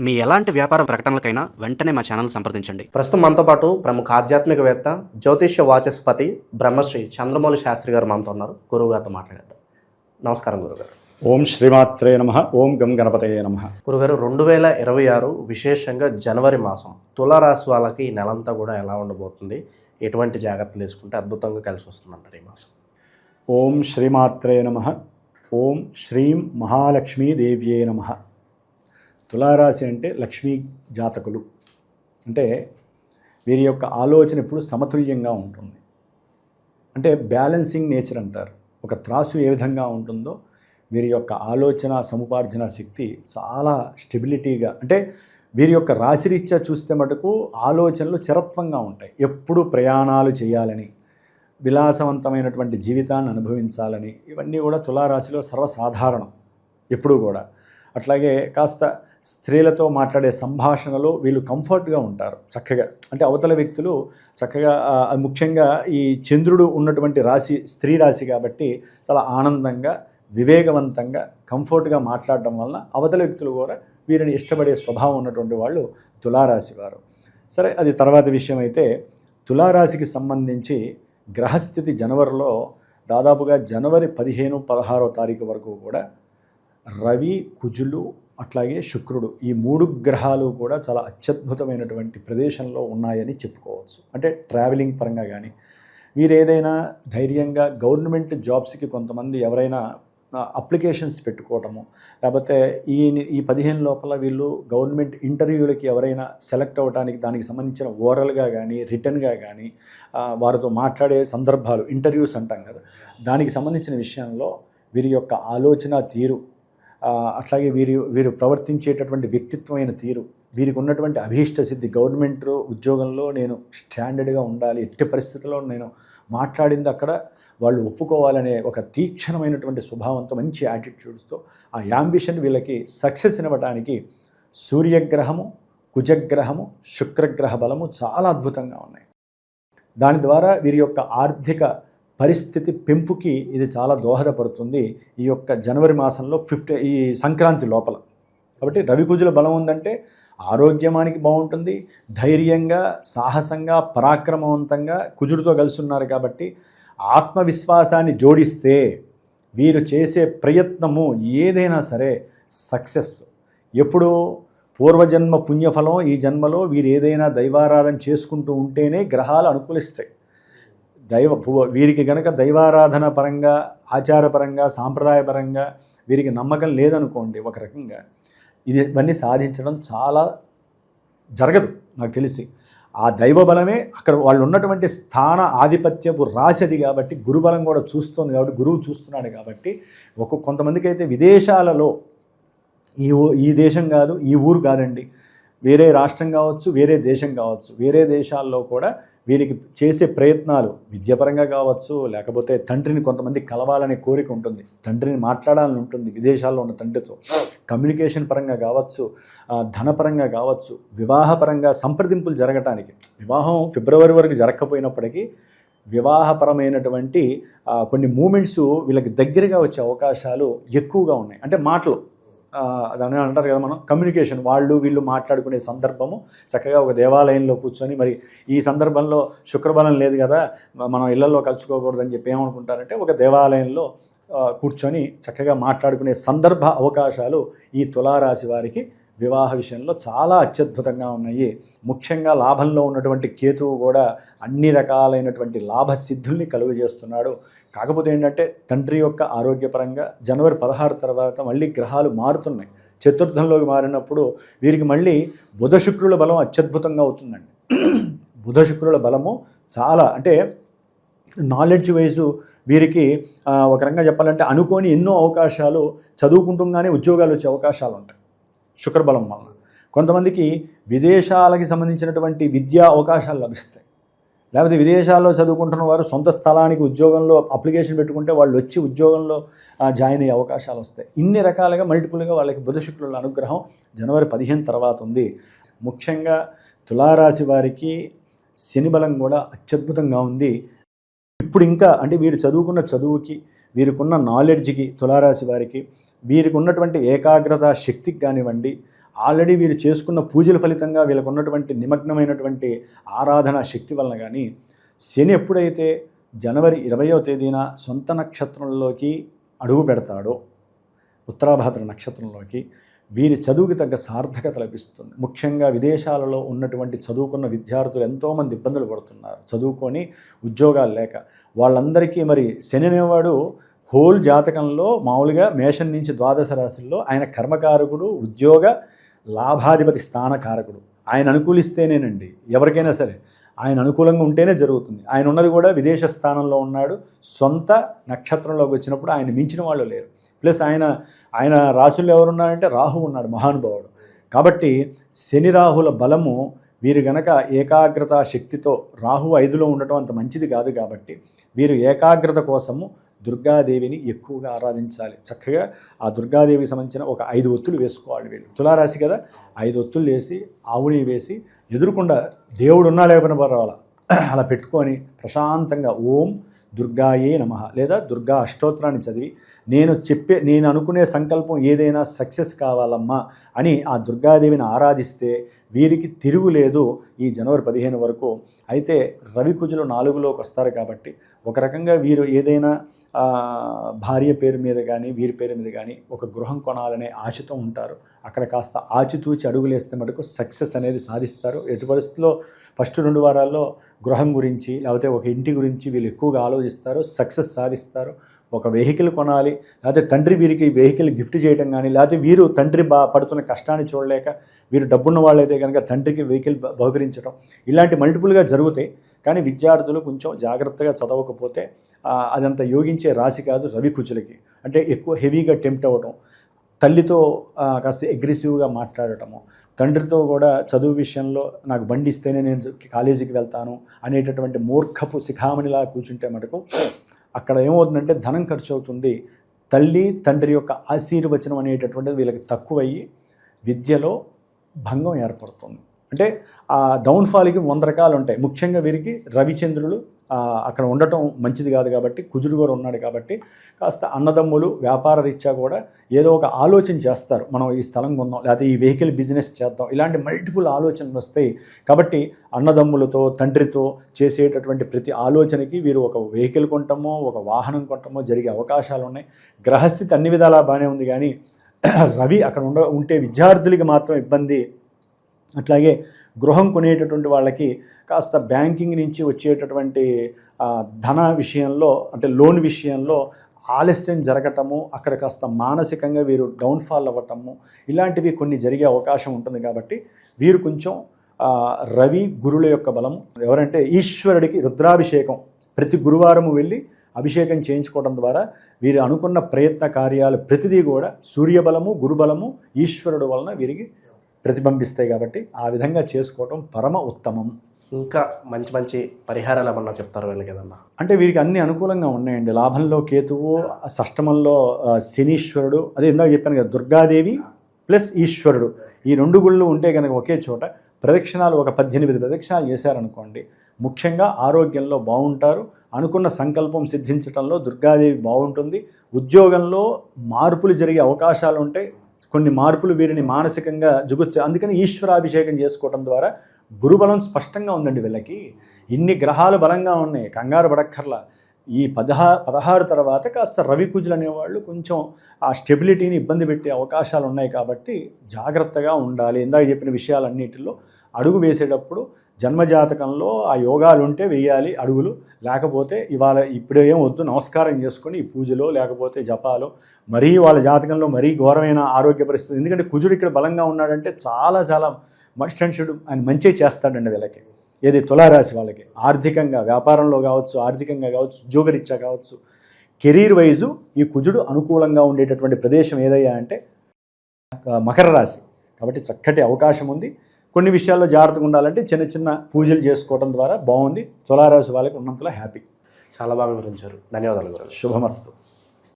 మీ ఎలాంటి వ్యాపార ప్రకటనలకైనా వెంటనే మా ఛానల్ సంప్రదించండి. ప్రస్తుతం మనతో పాటు ప్రముఖ ఆధ్యాత్మికవేత్త జ్యోతిష్య వాచస్పతి బ్రహ్మశ్రీ చంద్రమౌళి శాస్త్రి గారు మనతో ఉన్నారు. గురువుగారితో మాట్లాడేద్దాం. నమస్కారం గురుగారు. ఓం శ్రీమాత్రే నమః. ఓం గం గణపతయే నమః. గురుగారు, 2026 విశేషంగా జనవరి మాసం తులారాశి వాళ్ళకి ఈ నెలంతా కూడా ఎలా ఉండబోతుంది, ఎటువంటి జాగ్రత్తలు తీసుకుంటే అద్భుతంగా కలిసి వస్తుందంటారు ఈ మాసం? ఓం శ్రీమాత్రే నమః. ఓం శ్రీం మహాలక్ష్మీదేవ్యే నమః. తులారాశి అంటే లక్ష్మీ జాతకులు, అంటే వీరి యొక్క ఆలోచన ఎప్పుడు సమతుల్యంగా ఉంటుంది. అంటే బ్యాలెన్సింగ్ నేచర్ అంటారు. ఒక త్రాసు ఏ విధంగా ఉంటుందో వీరి యొక్క ఆలోచన సముపార్జన శక్తి చాలా స్టెబిలిటీగా, అంటే వీరి యొక్క రాశిరీత్యా చూస్తే మటుకు ఆలోచనలు చిరత్వంగా ఉంటాయి. ఎప్పుడు ప్రయాణాలు చేయాలని, విలాసవంతమైనటువంటి జీవితాన్ని అనుభవించాలని, ఇవన్నీ కూడా తులారాశిలో సర్వసాధారణం ఎప్పుడూ కూడా. అట్లాగే కాస్త స్త్రీలతో మాట్లాడే సంభాషణలో వీళ్ళు కంఫర్ట్గా ఉంటారు చక్కగా. అంటే అవతల వ్యక్తులు చక్కగా, ముఖ్యంగా ఈ చంద్రుడు ఉన్నటువంటి రాశి స్త్రీ రాశి కాబట్టి చాలా ఆనందంగా వివేకవంతంగా కంఫర్ట్గా మాట్లాడడం వలన అవతల వ్యక్తులు కూడా వీరిని ఇష్టపడే స్వభావం ఉన్నటువంటి వాళ్ళు తులారాశి వారు. సరే, అది తర్వాత విషయం. అయితే తులారాశికి సంబంధించి గ్రహస్థితి జనవరిలో దాదాపుగా జనవరి 15-16 తారీఖు వరకు కూడా రవి, కుజులు, అట్లాగే శుక్రుడు, ఈ 3 గ్రహాలు కూడా చాలా అత్యద్భుతమైనటువంటి ప్రదేశంలో ఉన్నాయని చెప్పుకోవచ్చు. అంటే ట్రావెలింగ్ పరంగా కానీ, వీరు ఏదైనా ధైర్యంగా గవర్నమెంట్ జాబ్స్కి కొంతమంది ఎవరైనా అప్లికేషన్స్ పెట్టుకోవటము, లేకపోతే ఈ 15 లోపల వీళ్ళు గవర్నమెంట్ ఇంటర్వ్యూలకి ఎవరైనా సెలెక్ట్ అవ్వడానికి దానికి సంబంధించిన ఓరల్గా కానీ రిటర్న్గా కానీ వారితో మాట్లాడే సందర్భాలు, ఇంటర్వ్యూస్ అంటాం కదా, దానికి సంబంధించిన విషయంలో వీరి యొక్క ఆలోచన తీరు, అట్లాగే వీరు ప్రవర్తించేటటువంటి వ్యక్తిత్వమైన తీరు, వీరికి ఉన్నటువంటి అభీష్ట సిద్ధి, గవర్నమెంట్ ఉద్యోగంలో నేను స్టాండర్డ్గా ఉండాలి, ఎట్టి పరిస్థితుల్లో నేను మాట్లాడింది అక్కడ వాళ్ళు ఒప్పుకోవాలనే ఒక తీక్షణమైనటువంటి స్వభావంతో, మంచి యాటిట్యూడ్స్తో ఆ యాంబిషన్ వీళ్ళకి సక్సెస్ ఇవ్వడానికి సూర్యగ్రహము, కుజగ్రహము, శుక్రగ్రహ బలము చాలా అద్భుతంగా ఉన్నాయి. దాని ద్వారా వీరి యొక్క ఆర్థిక పరిస్థితి పెంపుకి ఇది చాలా దోహదపడుతుంది ఈ యొక్క జనవరి మాసంలో ఈ సంక్రాంతి లోపల. కాబట్టి రవికుజుల బలం ఉందంటే ఆరోగ్యమానికి బాగుంటుంది, ధైర్యంగా, సాహసంగా, పరాక్రమవంతంగా కుజుడితో కలిసి ఉన్నారు కాబట్టి ఆత్మవిశ్వాసాన్ని జోడిస్తే వీరు చేసే ప్రయత్నము ఏదైనా సరే సక్సెస్. ఎప్పుడు పూర్వజన్మ పుణ్యఫలం ఈ జన్మలో వీరు ఏదైనా దైవారాధన చేసుకుంటూ ఉంటేనే గ్రహాలు అనుకూలిస్తాయి. వీరికి గనక దైవారాధన పరంగా, ఆచారపరంగా, సాంప్రదాయపరంగా వీరికి నమ్మకం లేదనుకోండి, ఒక రకంగా ఇవన్నీ సాధించడం చాలా జరగదు నాకు తెలిసి. ఆ దైవ బలమే అక్కడ వాళ్ళు ఉన్నటువంటి స్థాన ఆధిపత్యపు రాశిది కాబట్టి, గురుబలం కూడా చూస్తుంది కాబట్టి, గురువు చూస్తున్నాడు కాబట్టి, కొంతమందికి అయితే విదేశాలలో ఈ దేశం కాదు, ఈ ఊరు కాదండి, వేరే రాష్ట్రం కావచ్చు, వేరే దేశం కావచ్చు, వేరే దేశాల్లో కూడా వీరికి చేసే ప్రయత్నాలు విద్యాపరంగా కావచ్చు, లేకపోతే తండ్రిని కొంతమంది కలవాలనే కోరిక ఉంటుంది, తండ్రిని మాట్లాడాలని ఉంటుంది విదేశాల్లో ఉన్న తండ్రితో, కమ్యూనికేషన్ పరంగా కావచ్చు, ధనపరంగా కావచ్చు, వివాహపరంగా సంప్రదింపులు జరగటానికి, వివాహం ఫిబ్రవరి వరకు జరగకపోయినప్పటికీ వివాహపరమైనటువంటి కొన్ని మూమెంట్స్ వీళ్ళకి దగ్గరగా వచ్చే అవకాశాలు ఎక్కువగా ఉన్నాయి. అంటే మాటలు, దాన్ని అంటారు కదా మనం, కమ్యూనికేషన్, వాళ్ళు వీళ్ళు మాట్లాడుకునే సందర్భము చక్కగా ఒక దేవాలయంలో కూర్చొని, మరి ఈ సందర్భంలో శుక్రబలం లేదు కదా మనం ఇళ్లలో కలుసుకోకూడదని చెప్పి ఏమనుకుంటారంటే, ఒక దేవాలయంలో కూర్చొని చక్కగా మాట్లాడుకునే సందర్భ అవకాశాలు ఈ తులారాశి వారికి వివాహ విషయంలో చాలా అత్యద్భుతంగా ఉన్నాయి. ముఖ్యంగా లాభంలో ఉన్నటువంటి కేతువు కూడా అన్ని రకాలైనటువంటి లాభసిద్ధుల్ని కలుగజేస్తున్నాడు. కాకపోతే ఏంటంటే తండ్రి యొక్క ఆరోగ్యపరంగా జనవరి 16 తర్వాత మళ్ళీ గ్రహాలు మారుతున్నాయి, చతుర్థంలోకి మారినప్పుడు వీరికి మళ్ళీ బుధ శుక్రుల బలం అత్యద్భుతంగా అవుతుందండి. బుధ శుక్రుల బలము చాలా, అంటే నాలెడ్జ్ వైజు వీరికి ఒక రకంగా చెప్పాలంటే అనుకోని ఎన్నో అవకాశాలు, చదువుకుంటుంగానే ఉద్యోగాలు వచ్చే అవకాశాలు ఉంటాయి శుక్రబలం వలన. కొంతమందికి విదేశాలకి సంబంధించినటువంటి విద్యా అవకాశాలు లభిస్తాయి, లేకపోతే విదేశాల్లో చదువుకుంటున్న వారు సొంత స్థలానికి ఉద్యోగంలో అప్లికేషన్ పెట్టుకుంటే వాళ్ళు వచ్చి ఉద్యోగంలో జాయిన్ అయ్యే అవకాశాలు వస్తాయి. ఇన్ని రకాలుగా మల్టిపుల్గా వాళ్ళకి బుధ శుక్రుల అనుగ్రహం జనవరి 15 తర్వాత ఉంది. ముఖ్యంగా తులారాశి వారికి శని బలం కూడా అత్యద్భుతంగా ఉంది. ఇప్పుడు ఇంకా అంటే వీరు చదువుకున్న చదువుకి, వీరికున్న నాలెడ్జ్కి, తులారాశి వారికి వీరికి ఉన్నటువంటి ఏకాగ్రత శక్తికి కానివ్వండి, ఆల్రెడీ వీరు చేసుకున్న పూజల ఫలితంగా వీళ్ళకు ఉన్నటువంటి నిమగ్నమైనటువంటి ఆరాధన శక్తి వలన కానీ శని ఎప్పుడైతే జనవరి 20వ తేదీన సొంత నక్షత్రంలోకి అడుగు పెడతాడో, ఉత్తరాభాద్ర నక్షత్రంలోకి, వీరి చదువుకి తగ్గ సార్థకత లభిస్తుంది. ముఖ్యంగా విదేశాలలో ఉన్నటువంటి చదువుకున్న విద్యార్థులు ఎంతోమంది ఇబ్బందులు పడుతున్నారు, చదువుకొని ఉద్యోగాలు లేక. వాళ్ళందరికీ మరి శని అనేవాడు హోల్ జాతకంలో మామూలుగా మేషం నుంచి ద్వాదశ రాశుల్లో ఆయన కర్మకారకుడు, ఉద్యోగ లాభాధిపతి స్థానకారకుడు. ఆయన అనుకూలిస్తేనేనండి ఎవరికైనా సరే, ఆయన అనుకూలంగా ఉంటేనే జరుగుతుంది. ఆయన ఉన్నది కూడా విదేశ స్థానంలో ఉన్నాడు. సొంత నక్షత్రంలోకి వచ్చినప్పుడు ఆయన మించిన వాళ్ళు లేరు. ప్లస్ ఆయన రాశుల్లో ఎవరున్నారంటే రాహు ఉన్నాడు, మహానుభావుడు. కాబట్టి శని రాహుల బలము వీరు గనక ఏకాగ్రత శక్తితో, రాహు 5లో ఉండటం అంత మంచిది కాదు కాబట్టి వీరు ఏకాగ్రత కోసము దుర్గాదేవిని ఎక్కువగా ఆరాధించాలి. చక్కగా ఆ దుర్గాదేవికి సంబంధించిన ఒక 5 ఒత్తులు వేసుకోవాలి వీళ్ళు. తులారాశి కదా, 5 ఒత్తులు వేసి ఆవుని వేసి ఎదురుకుండా దేవుడు ఉన్నా లేకపోయినా పర్వాలా అలా పెట్టుకొని ప్రశాంతంగా ఓం దుర్గాయే నమః లేదా దుర్గా అష్టోత్తరాన్ని చదివి నేను అనుకునే సంకల్పం ఏదైనా సక్సెస్ కావాలమ్మా అని ఆ దుర్గాదేవిని ఆరాధిస్తే వీరికి తిరుగులేదు ఈ జనవరి 15 వరకు. అయితే రవి కుజులు 4లోకి వస్తారు కాబట్టి ఒక రకంగా వీరు ఏదైనా భార్య పేరు మీద కానీ వీరి పేరు మీద కానీ ఒక గృహం కొనాలనే ఆశతో ఉంటారు. అక్కడ కాస్త ఆచితూచి అడుగులేస్తే మటుకు సక్సెస్ అనేది సాధిస్తారు. ఎటు పరిస్థితుల్లో ఫస్ట్ 2 వారాల్లో గృహం గురించి లేకపోతే ఒక ఇంటి గురించి వీళ్ళు ఎక్కువగా ఆలోచిస్తారు, సక్సెస్ సాధిస్తారు. ఒక వెహికల్ కొనాలి, లేకపోతే తండ్రి వీరికి వెహికల్ గిఫ్ట్ చేయడం కానీ, లేకపోతే వీరు తండ్రి పడుతున్న కష్టాన్ని చూడలేక వీరు డబ్బున్న వాళ్ళైతే కనుక తండ్రికి వెహికల్ బహుకరించడం, ఇలాంటి మల్టిపుల్గా జరుగుతాయి. కానీ విద్యార్థులు కొంచెం జాగ్రత్తగా చదవకపోతే అదంతా యోగించే రాశి కాదు రవి కుజులకి. అంటే ఎక్కువ హెవీగా టెంప్ట్ అవ్వటం, తల్లితో కాస్త అగ్రెసివ్గా మాట్లాడటము, తండ్రితో కూడా చదువు విషయంలో నాకు బండి ఇస్తేనే నేను కాలేజీకి వెళ్తాను అనేటటువంటి మూర్ఖపు శిఖామణిలా కూర్చుంటే మటుకు అక్కడ ఏమవుతుందంటే ధనం ఖర్చు అవుతుంది. తల్లి తండ్రి యొక్క ఆశీర్వచనం అనేటటువంటిది వీళ్ళకి తక్కువయ్యి విద్యలో భంగం ఏర్పడుతుంది. అంటే ఆ డౌన్ఫాల్కి 100 రకాలు ఉంటాయి. ముఖ్యంగా వీరికి రవిచంద్రులు అక్కడ ఉండటం మంచిది కాదు కాబట్టి, కుజుడు కూడా ఉన్నాడు కాబట్టి కాస్త అన్నదమ్ములు వ్యాపార రీత్యా కూడా ఏదో ఒక ఆలోచన చేస్తారు. మనం ఈ స్థలం కొందాం, లేకపోతే ఈ వెహికల్ బిజినెస్ చేద్దాం, ఇలాంటి మల్టిపుల్ ఆలోచనలు వస్తాయి. కాబట్టి అన్నదమ్ములతో తండ్రితో చేసేటటువంటి ప్రతి ఆలోచనకి వీరు ఒక వెహికల్ కొంటామో ఒక వాహనం కొంటామో జరిగే అవకాశాలు ఉన్నాయి. గ్రహస్థితి అన్ని విధాలా బాగానే ఉంది, కానీ రవి అక్కడ ఉంటే విద్యార్థులకి మాత్రం ఇబ్బంది. అట్లాగే గృహం కొనేటటువంటి వాళ్ళకి కాస్త బ్యాంకింగ్ నుంచి వచ్చేటటువంటి ధన విషయంలో, అంటే లోన్ విషయంలో ఆలస్యం జరగటము, అక్కడ కాస్త మానసికంగా వీరు డౌన్ఫాల్ అవ్వటము, ఇలాంటివి కొన్ని జరిగే అవకాశం ఉంటుంది. కాబట్టి వీరు కొంచెం రవి గురుల యొక్క బలం ఎవరంటే ఈశ్వరుడికి రుద్రాభిషేకం ప్రతి గురువారము వెళ్ళి అభిషేకం చేయించుకోవడం ద్వారా వీరు అనుకున్న ప్రయత్న కార్యాలు ప్రతిదీ కూడా సూర్యబలము గురుబలము ఈశ్వరుడు వలన వీరికి ప్రతిబింబిస్తాయి. కాబట్టి ఆ విధంగా చేసుకోవటం పరమ ఉత్తమం. ఇంకా మంచి మంచి పరిహారాలు ఏమన్నా చెప్తారు వీళ్ళకి కదన్నా? అంటే వీరికి అన్ని అనుకూలంగా ఉన్నాయండి. లాభంలో కేతువు, షష్టమంలో శనీశ్వరుడు, అదే ఇందాక చెప్పాను కదా, దుర్గాదేవి ప్లస్ ఈశ్వరుడు, ఈ 2 గుళ్ళు ఉంటే కనుక ఒకే చోట ప్రదక్షిణాలు ఒక 18 ప్రదక్షిణాలు చేశారనుకోండి, ముఖ్యంగా ఆరోగ్యంలో బాగుంటారు. అనుకున్న సంకల్పం సిద్ధించడంలో దుర్గాదేవి బాగుంటుంది. ఉద్యోగంలో మార్పులు జరిగే అవకాశాలు ఉంటాయి. కొన్ని మార్పులు వీరిని మానసికంగా అందుకని ఈశ్వరాభిషేకం చేసుకోవడం ద్వారా గురుబలం స్పష్టంగా ఉందండి వీళ్ళకి. ఇన్ని గ్రహాలు బలంగా ఉన్నాయి, కంగారు పడక్కర్లా. ఈ 16 తర్వాత కాస్త రవి కుజులు అనేవాళ్ళు కొంచెం ఆ స్టెబిలిటీని ఇబ్బంది పెట్టే అవకాశాలు ఉన్నాయి. కాబట్టి జాగ్రత్తగా ఉండాలి. ఇందాక చెప్పిన విషయాలన్నిటిలో అడుగు వేసేటప్పుడు జన్మజాతకంలో ఆ యోగాలు ఉంటే వేయాలి అడుగులు, లేకపోతే ఇప్పుడే ఏం వద్దు, నమస్కారం చేసుకొని ఈ పూజలో లేకపోతే జపాలో, మరీ వాళ్ళ జాతకంలో మరీ ఘోరమైన ఆరోగ్య పరిస్థితి. ఎందుకంటే కుజుడు ఇక్కడ బలంగా ఉన్నాడంటే చాలా చాలా మస్ట్ అండ్ షుడ్ ఆయన మంచి చేస్తాడండి వీళ్ళకి. ఏది తులారాశి వాళ్ళకి ఆర్థికంగా, వ్యాపారంలో కావచ్చు, ఆర్థికంగా కావచ్చు, ఉద్యోగరీత్యా కావచ్చు, కెరీర్ వైజు ఈ కుజుడు అనుకూలంగా ఉండేటటువంటి ప్రదేశం ఏదయ్యా అంటే మకర రాశి. కాబట్టి చక్కటి అవకాశం ఉంది. కొన్ని విషయాల్లో జాగ్రత్తగా ఉండాలంటే చిన్న చిన్న పూజలు చేసుకోవడం ద్వారా బాగుంది. తులారాశి వాళ్ళకి ఉన్నంతలో హ్యాపీ. చాలా బాగా వివరించారు. ధన్యవాదాలు గురు. శుభమస్తు.